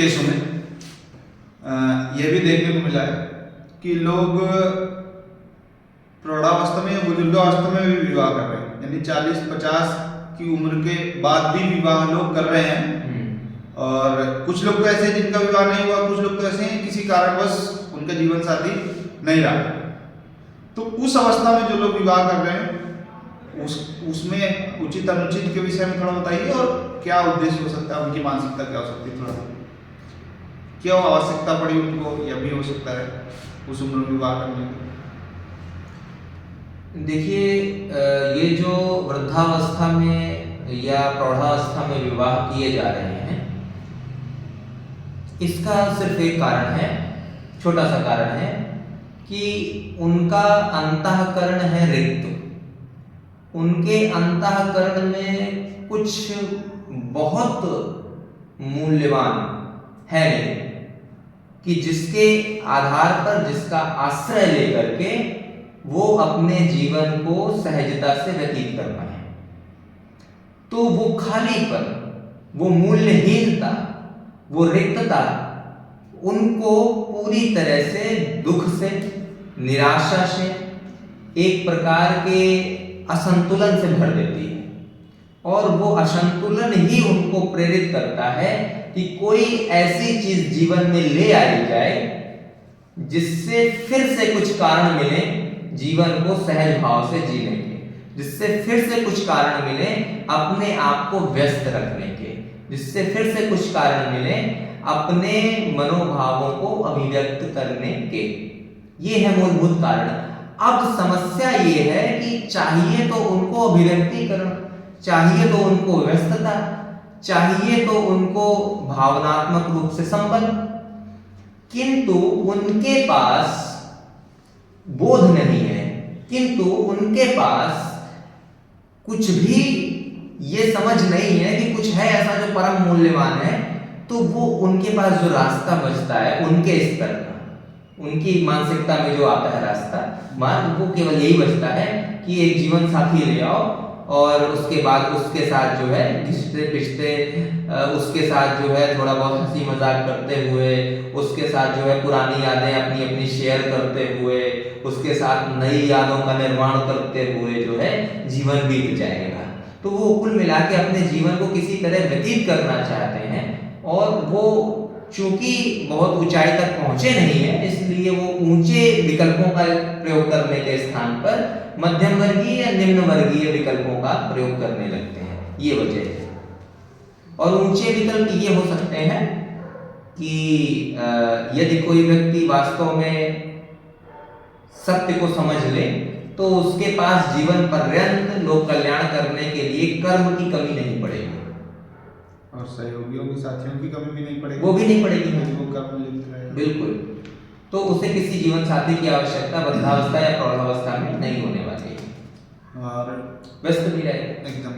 केसों में यह भी देखने को मिला है कि लोग प्रौढ़ावस्था में या बुजुर्गावस्था में भी विवाह कर रहे हैं, यानी 40-50 की उम्र के बाद भी विवाह लोग कर रहे हैं। और कुछ लोग तो ऐसे हैं जिनका विवाह नहीं हुआ, कुछ लोग तो ऐसे हैं किसी कारणवश उनका जीवन साथी नहीं रहा। तो उस अवस्था में जो लोग विवाह कर रहे हैं उसमें उचित अनुचित के विषय में थोड़ा बताइए, और क्या उद्देश्य हो सकता है, उनकी मानसिकता क्या हो सकती है, थोड़ा क्यों आवश्यकता पड़ी उनको, यह भी हो सकता है उस उम्र में विवाह करने की। देखिए, ये जो वृद्धावस्था में या प्रौढ़ावस्था में विवाह किए जा रहे हैं, इसका सिर्फ एक कारण है, छोटा सा कारण है कि उनका अंतःकरण है रिक्त। उनके अंतःकरण में कुछ बहुत मूल्यवान है नहीं कि जिसके आधार पर, जिसका आश्रय लेकर के वो अपने जीवन को सहजता से व्यतीत कर पाए। तो वो खालीपन, वो मूल्यहीनता, वो रिक्तता उनको पूरी तरह से दुख से, निराशा से, एक प्रकार के असंतुलन से भर देती है। और वो असंतुलन ही उनको प्रेरित करता है कि कोई ऐसी चीज जीवन में ले आई जाए जिससे फिर से कुछ कारण मिले जीवन को सहज भाव से जीने के, जिससे फिर से कुछ कारण मिले अपने आप को व्यस्त रखने के, जिससे फिर से कुछ कारण मिले अपने मनोभावों को अभिव्यक्त करने के। ये है मूलभूत कारण। अब समस्या ये है कि चाहिए तो उनको अभिव्यक्तिकरण, चाहिए तो उनको व्यस्तता, चाहिए तो उनको भावनात्मक रूप से संबंध, किंतु उनके पास बोध नहीं है, किंतु उनके पास कुछ भी ये समझ नहीं है कि कुछ है ऐसा जो परम मूल्यवान है। तो वो उनके पास जो रास्ता बचता है उनके स्तर का, उनकी मानसिकता में जो आता है रास्ता मार्ग, वो केवल यही बचता है कि एक जीवन साथी ले आओ और उसके बाद उसके साथ जो है घिसते पिसते, उसके साथ जो है थोड़ा बहुत हंसी मजाक करते हुए, उसके साथ जो है पुरानी यादें अपनी अपनी शेयर करते हुए, उसके साथ नई यादों का निर्माण करते हुए जो है जीवन बीत जाएगा। तो वो कुल मिला के अपने जीवन को किसी तरह व्यतीत करना चाहते हैं, और वो चूंकि बहुत ऊंचाई तक पहुंचे नहीं है, इसलिए वो ऊंचे विकल्पों का प्रयोग करने के स्थान पर मध्यम वर्गीय या निम्न वर्गीय विकल्पों का प्रयोग करने लगते हैं। ये वजह है। और ऊंचे विकल्प ये हो सकते हैं कि यदि कोई व्यक्ति वास्तव में सत्य को समझ ले तो उसके पास जीवन पर्यंत लोक कल्याण करने के लिए कर्म की कमी नहीं पड़ेगी, और सहयोगियों की, साथियों की कमी भी नहीं पड़ेगी, वो भी नहीं पड़ेगी, वो कर्म लिप्त रहेगा। बिल्कुल। तो उसे किसी जीवन साथी की आवश्यकता वृद्धावस्था या प्रौढ़ावस्था में नहीं होने वाली है, और व्यस्त भी रहेगा एकदम